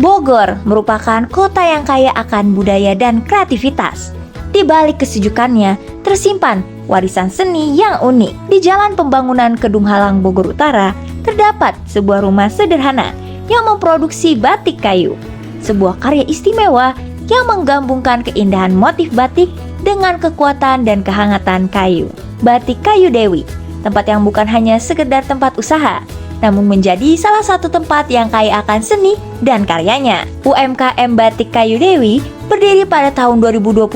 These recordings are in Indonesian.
Bogor merupakan kota yang kaya akan budaya dan kreativitas. Di balik kesejukannya, tersimpan warisan seni yang unik. Di Jalan Pembangunan Kedung Halang Bogor Utara, terdapat sebuah rumah sederhana yang memproduksi batik kayu. Sebuah karya istimewa yang menggabungkan keindahan motif batik dengan kekuatan dan kehangatan kayu. Batik Kayu Dewi, tempat yang bukan hanya sekedar tempat usaha, namun menjadi salah satu tempat yang kaya akan seni dan karyanya. UMKM Batik Kayu Dewi berdiri pada tahun 2022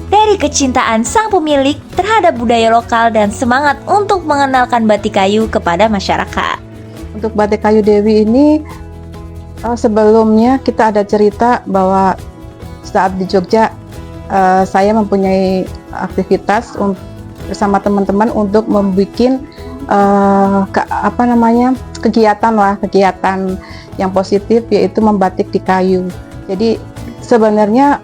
dari kecintaan sang pemilik terhadap budaya lokal dan semangat untuk mengenalkan batik kayu kepada masyarakat. Untuk Batik Kayu Dewi ini, sebelumnya kita ada cerita bahwa saat di Jogja saya mempunyai aktivitas bersama teman-teman untuk membuat kegiatan yang positif, yaitu membatik di kayu. Jadi sebenarnya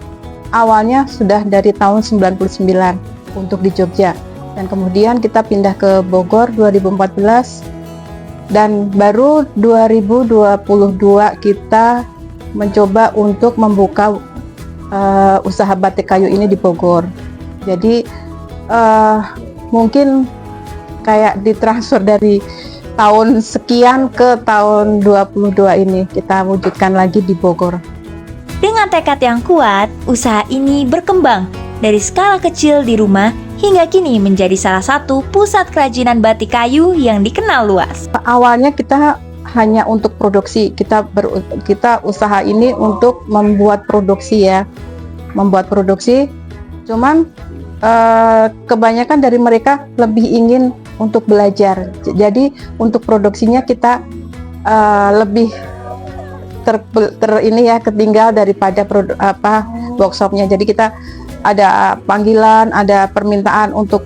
awalnya sudah dari tahun 99 untuk di Jogja, dan kemudian kita pindah ke Bogor 2014, dan baru 2022 kita mencoba untuk membuka usaha batik kayu ini di Bogor. Jadi mungkin kayak ditransfer dari tahun sekian ke tahun 22 ini kita wujudkan lagi di Bogor. Dengan tekad yang kuat, usaha ini berkembang dari skala kecil di rumah hingga kini menjadi salah satu pusat kerajinan batik kayu yang dikenal luas. Awalnya kita hanya untuk produksi, kita usaha ini untuk membuat produksi ya, cuman kebanyakan dari mereka lebih ingin untuk belajar. Jadi untuk produksinya kita lebih ketinggal daripada workshopnya. Jadi kita ada panggilan, ada permintaan untuk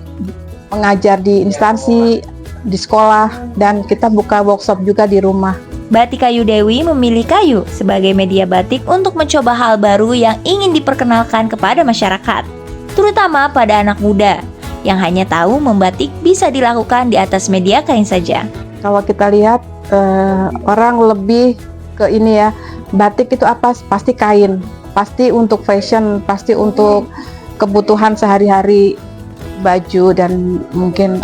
mengajar di instansi, di sekolah, dan kita buka workshop juga di rumah. Batik Kayu Dewi memilih kayu sebagai media batik untuk mencoba hal baru yang ingin diperkenalkan kepada masyarakat, terutama pada anak muda yang hanya tahu membatik bisa dilakukan di atas media kain saja. Kalau kita lihat orang lebih ke ini ya, batik itu apa? Pasti kain, pasti untuk fashion, pasti untuk kebutuhan sehari-hari, baju dan mungkin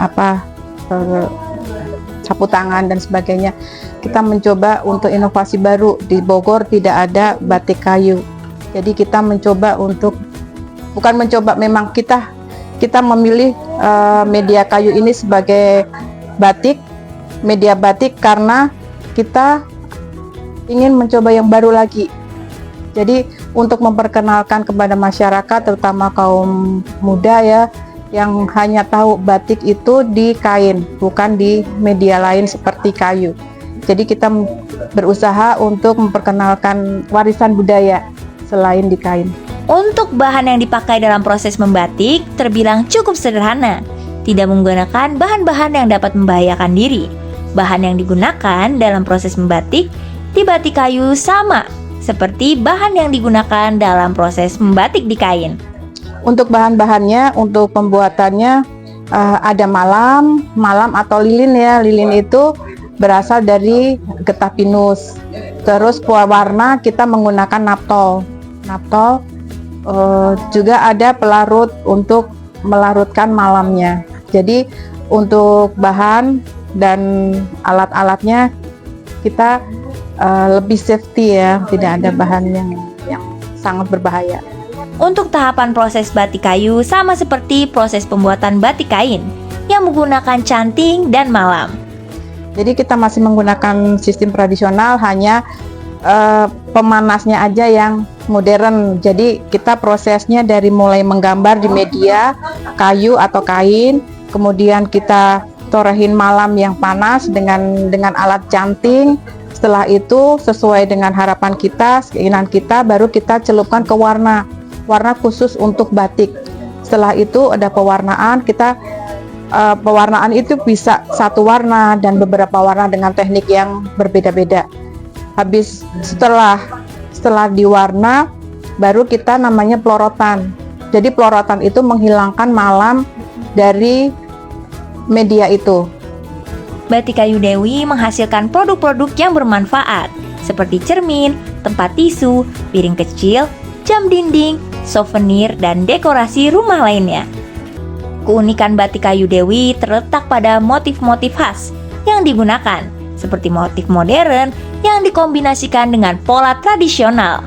sapu tangan dan sebagainya. Kita mencoba untuk inovasi baru. Di Bogor tidak ada batik kayu, jadi kita mencoba untuk memang kita memilih media kayu ini sebagai media batik karena kita ingin mencoba yang baru lagi. Jadi untuk memperkenalkan kepada masyarakat, terutama kaum muda ya, yang hanya tahu batik itu di kain, bukan di media lain seperti kayu. Jadi kita berusaha untuk memperkenalkan warisan budaya selain di kain. Untuk bahan yang dipakai dalam proses membatik terbilang cukup sederhana, tidak menggunakan bahan-bahan yang dapat membahayakan diri. Bahan yang digunakan dalam proses membatik di batik kayu sama seperti bahan yang digunakan dalam proses membatik di kain. Untuk bahan-bahannya, untuk pembuatannya ada malam atau lilin ya. Lilin itu berasal dari getah pinus. Terus pewarna kita menggunakan naptol. Juga ada pelarut untuk melarutkan malamnya. Jadi untuk bahan dan alat-alatnya kita lebih safety ya, tidak ada bahan yang sangat berbahaya. Untuk tahapan proses batik kayu sama seperti proses pembuatan batik kain yang menggunakan canting dan malam. Jadi kita masih menggunakan sistem tradisional, hanya pemanasnya aja yang modern. Jadi kita prosesnya dari mulai menggambar di media kayu atau kain, kemudian kita torehin malam yang panas dengan alat canting. Setelah itu sesuai dengan harapan kita, keinginan kita, baru kita celupkan ke warna khusus untuk batik. Setelah itu ada pewarnaan. Pewarnaan itu bisa satu warna dan beberapa warna dengan teknik yang berbeda-beda. Habis setelah diwarna, baru kita namanya pelorotan. Jadi pelorotan itu menghilangkan malam dari media itu. Batik Kayu Dewi menghasilkan produk-produk yang bermanfaat seperti cermin, tempat tisu, piring kecil, jam dinding, souvenir, dan dekorasi rumah lainnya. Keunikan batik kayu Dewi terletak pada motif-motif khas yang digunakan, seperti motif modern yang dikombinasikan dengan pola tradisional.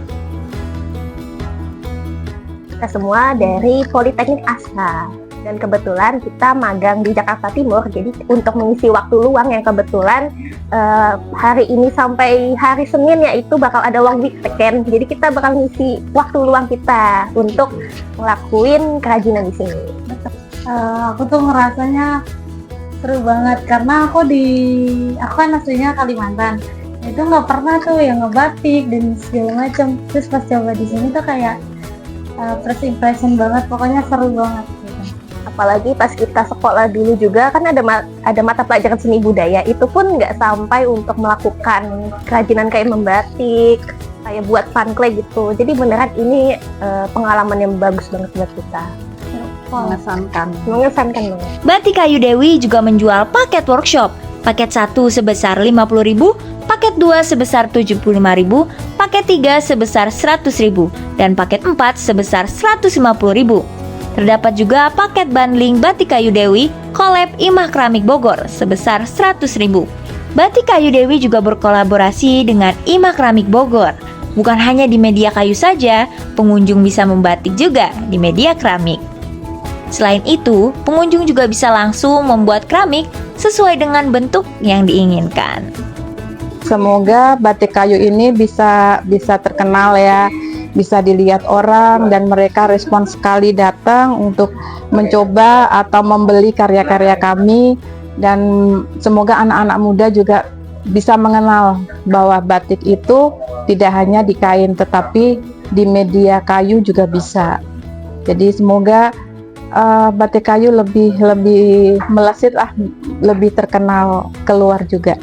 Kita semua dari Politeknik Astra. Dan kebetulan kita magang di Jakarta Timur, jadi untuk mengisi waktu luang yang kebetulan hari ini sampai hari Senin yaitu bakal ada long weekend. Jadi kita bakal ngisi waktu luang kita untuk ngelakuin kerajinan di sini. Aku tuh ngerasanya seru banget karena aku kan aslinya Kalimantan. Itu nggak pernah tuh yang ngebatik dan segala macam. Terus pas coba di sini tuh kayak first impression banget, pokoknya seru banget. Apalagi pas kita sekolah dulu juga kan ada mata pelajaran seni budaya, itu pun nggak sampai untuk melakukan kerajinan kayak membatik, kayak buat fun clay gitu. Jadi beneran ini pengalaman yang bagus banget buat kita. Mengesankan. Mengesankan banget. Batik Kayu Dewi juga menjual paket workshop. Paket 1 sebesar 50.000, paket 2 sebesar 75.000, paket 3 sebesar 100.000, dan paket 4 sebesar 150.000. Terdapat juga paket bundling Batik Kayu Dewi collab Imah Keramik Bogor sebesar 100.000. Batik Kayu Dewi juga berkolaborasi dengan Imah Keramik Bogor. Bukan hanya di media kayu saja, pengunjung bisa membatik juga di media keramik. Selain itu, pengunjung juga bisa langsung membuat keramik sesuai dengan bentuk yang diinginkan. Semoga batik kayu ini bisa terkenal ya, bisa dilihat orang dan mereka respons sekali datang untuk mencoba atau membeli karya-karya kami, dan semoga anak-anak muda juga bisa mengenal bahwa batik itu tidak hanya di kain tetapi di media kayu juga bisa. Jadi semoga batik kayu lebih melesat lah, lebih terkenal keluar juga.